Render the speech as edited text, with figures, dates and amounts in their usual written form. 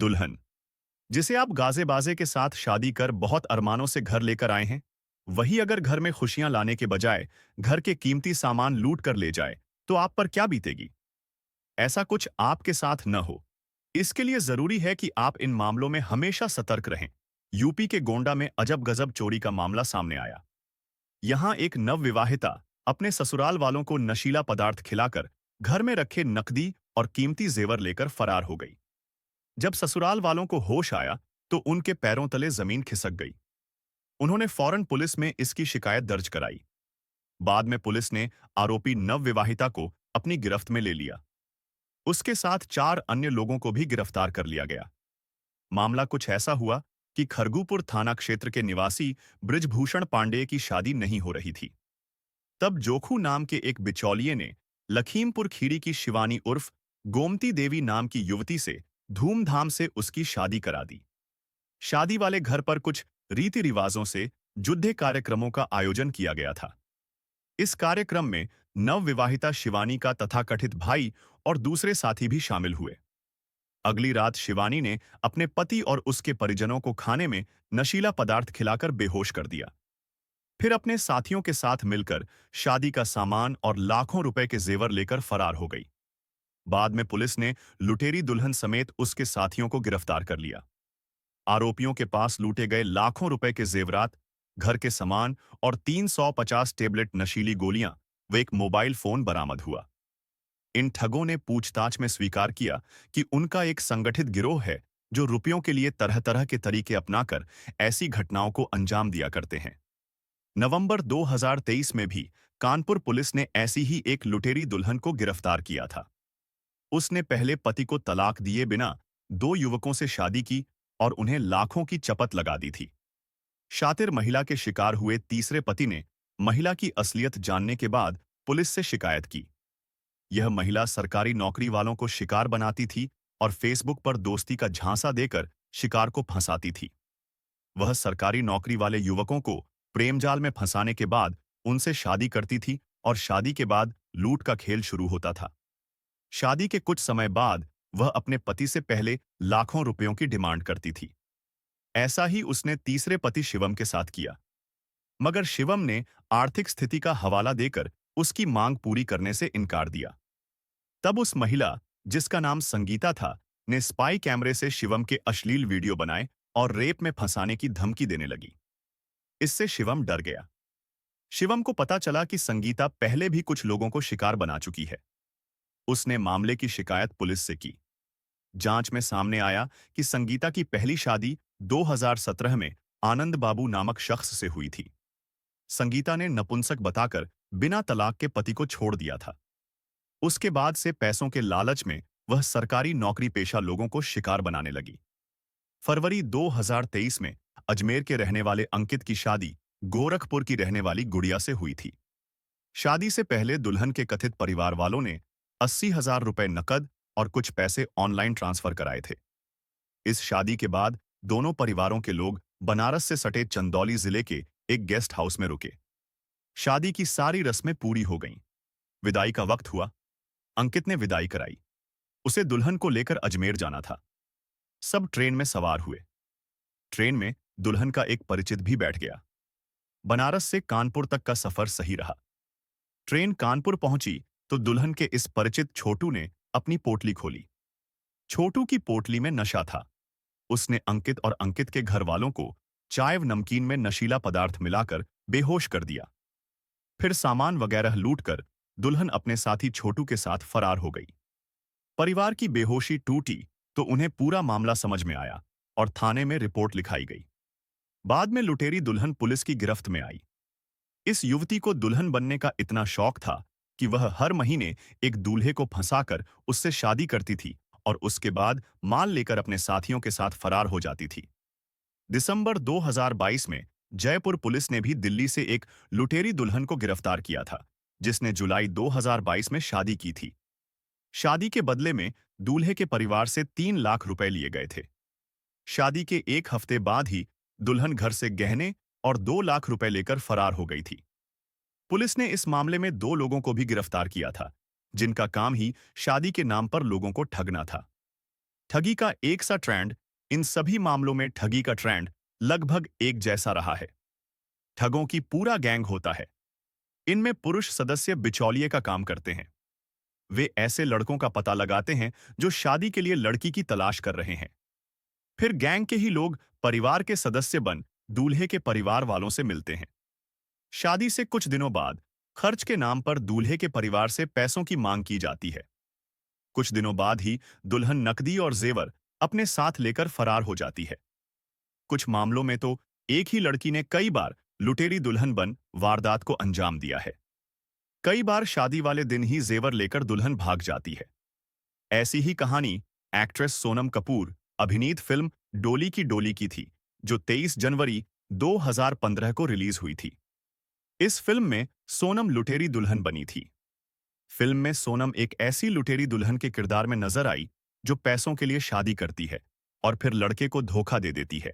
दुल्हन, जिसे आप गाजे बाजे के साथ शादी कर बहुत अरमानों से घर लेकर आए हैं, वही अगर घर में खुशियां लाने के बजाय घर के कीमती सामान लूट कर ले जाए, तो आप पर क्या बीतेगी? ऐसा कुछ आपके साथ न हो, इसके लिए जरूरी है कि आप इन मामलों में हमेशा सतर्क रहें। यूपी के गोंडा में अजब गजब चोरी का मामला सामने आया। यहां एक नवविवाहिता अपने ससुराल वालों को नशीला पदार्थ खिलाकर घर में रखे नकदी और कीमती जेवर लेकर फरार हो गई। जब ससुराल वालों को होश आया, तो उनके पैरों तले जमीन खिसक गई। उन्होंने फौरन पुलिस में इसकी शिकायत दर्ज कराई। बाद में पुलिस ने आरोपी नवविवाहिता को अपनी गिरफ्त में ले लिया। उसके साथ 4 अन्य लोगों को भी गिरफ्तार कर लिया गया। मामला कुछ ऐसा हुआ कि खरगूपुर थाना क्षेत्र के निवासी बृजभूषण पांडेय की शादी नहीं हो रही थी। तब जोखू नाम के एक बिचौलिए ने लखीमपुर खीरी की शिवानी उर्फ गोमती देवी नाम की युवती से धूमधाम से उसकी शादी करा दी। शादी वाले घर पर कुछ रीति रिवाजों से जुड़े कार्यक्रमों का आयोजन किया गया था। इस कार्यक्रम में नवविवाहिता शिवानी का तथाकथित भाई और दूसरे साथी भी शामिल हुए। अगली रात शिवानी ने अपने पति और उसके परिजनों को खाने में नशीला पदार्थ खिलाकर बेहोश कर दिया। फिर अपने साथियों के साथ मिलकर शादी का सामान और लाखों रुपए के जेवर लेकर फरार हो गई। बाद में पुलिस ने लुटेरी दुल्हन समेत उसके साथियों को गिरफ्तार कर लिया। आरोपियों के पास लूटे गए लाखों रुपए के जेवरात, घर के सामान और 350 टेबलेट नशीली गोलियां व एक मोबाइल फोन बरामद हुआ। इन ठगों ने पूछताछ में स्वीकार किया कि उनका एक संगठित गिरोह है जो रुपयों के लिए तरह तरह के तरीके अपनाकर ऐसी घटनाओं को अंजाम दिया करते हैं। नवंबर 2023 में भी कानपुर पुलिस ने ऐसी ही एक लुटेरी दुल्हन को गिरफ्तार किया था। उसने पहले पति को तलाक दिए बिना 2 युवकों से शादी की और उन्हें लाखों की चपत लगा दी थी। शातिर महिला के शिकार हुए तीसरे पति ने महिला की असलियत जानने के बाद पुलिस से शिकायत की। यह महिला सरकारी नौकरी वालों को शिकार बनाती थी और फेसबुक पर दोस्ती का झांसा देकर शिकार को फंसाती थी। वह सरकारी नौकरी वाले युवकों को प्रेम जाल में फंसाने के बाद उनसे शादी करती थी और शादी के बाद लूट का खेल शुरू होता था। शादी के कुछ समय बाद वह अपने पति से पहले लाखों रुपयों की डिमांड करती थी। ऐसा ही उसने तीसरे पति शिवम के साथ किया, मगर शिवम ने आर्थिक स्थिति का हवाला देकर उसकी मांग पूरी करने से इनकार दिया। तब उस महिला, जिसका नाम संगीता था, ने स्पाई कैमरे से शिवम के अश्लील वीडियो बनाए और रेप में फंसाने की धमकी देने लगी। इससे शिवम डर गया। शिवम को पता चला कि संगीता पहले भी कुछ लोगों को शिकार बना चुकी है। उसने मामले की शिकायत पुलिस से की। जांच में सामने आया कि संगीता की पहली शादी 2017 में आनंद बाबू नामक शख्स से हुई थी। संगीता ने नपुंसक बताकर बिना तलाक के पति को छोड़ दिया था। उसके बाद से पैसों के लालच में वह सरकारी नौकरी पेशा लोगों को शिकार बनाने लगी। फरवरी 2023 में अजमेर के रहने वाले अंकित की शादी गोरखपुर की रहने वाली गुड़िया से हुई थी। शादी से पहले दुल्हन के कथित परिवार वालों ने 80,000 रुपए नकद और कुछ पैसे ऑनलाइन ट्रांसफर कराए थे। इस शादी के बाद दोनों परिवारों के लोग बनारस से सटे चंदौली जिले के एक गेस्ट हाउस में रुके। शादी की सारी रस्में पूरी हो गईं। विदाई का वक्त हुआ। अंकित ने विदाई कराई। उसे दुल्हन को लेकर अजमेर जाना था। सब ट्रेन में सवार हुए। ट्रेन में दुल्हन का एक परिचित भी बैठ गया। बनारस से कानपुर तक का सफर सही रहा। ट्रेन कानपुर पहुंची तो दुल्हन के इस परिचित छोटू ने अपनी पोटली खोली। छोटू की पोटली में नशा था। उसने अंकित और अंकित के घर वालों को चाय व नमकीन में नशीला पदार्थ मिलाकर बेहोश कर दिया। फिर सामान वगैरह लूटकर दुल्हन अपने साथी छोटू के साथ फरार हो गई। परिवार की बेहोशी टूटी तो उन्हें पूरा मामला समझ में आया और थाने में रिपोर्ट लिखाई गई। बाद में लुटेरी दुल्हन पुलिस की गिरफ्त में आई। इस युवती को दुल्हन बनने का इतना शौक था कि वह हर महीने एक दूल्हे को फंसाकर उससे शादी करती थी और उसके बाद माल लेकर अपने साथियों के साथ फरार हो जाती थी। दिसंबर 2022 में जयपुर पुलिस ने भी दिल्ली से एक लुटेरी दुल्हन को गिरफ्तार किया था, जिसने जुलाई 2022 में शादी की थी। शादी के बदले में दूल्हे के परिवार से 3 लाख रुपए लिए गए थे। शादी के 1 हफ्ते बाद ही दुल्हन घर से गहने और 2 लाख रुपए लेकर फरार हो गई थी। पुलिस ने इस मामले में 2 लोगों को भी गिरफ्तार किया था, जिनका काम ही शादी के नाम पर लोगों को ठगना था। ठगी का एक सा ट्रेंड। इन सभी मामलों में ठगी का ट्रेंड लगभग एक जैसा रहा है। ठगों की पूरा गैंग होता है। इनमें पुरुष सदस्य बिचौलिए का काम करते हैं। वे ऐसे लड़कों का पता लगाते हैं जो शादी के लिए लड़की की तलाश कर रहे हैं। फिर गैंग के ही लोग परिवार के सदस्य बन दूल्हे के परिवार वालों से मिलते हैं। शादी से कुछ दिनों बाद खर्च के नाम पर दूल्हे के परिवार से पैसों की मांग की जाती है। कुछ दिनों बाद ही दुल्हन नकदी और जेवर अपने साथ लेकर फरार हो जाती है। कुछ मामलों में तो एक ही लड़की ने कई बार लुटेरी दुल्हन बन वारदात को अंजाम दिया है। कई बार शादी वाले दिन ही जेवर लेकर दुल्हन भाग जाती है। ऐसी ही कहानी एक्ट्रेस सोनम कपूर अभिनीत फिल्म डोली की डोली की थी, जो 23 जनवरी 2015 को रिलीज हुई थी। इस फिल्म में सोनम लुटेरी दुल्हन बनी थी। फिल्म में सोनम एक ऐसी लुटेरी दुल्हन के किरदार में नजर आई जो पैसों के लिए शादी करती है और फिर लड़के को धोखा दे देती है।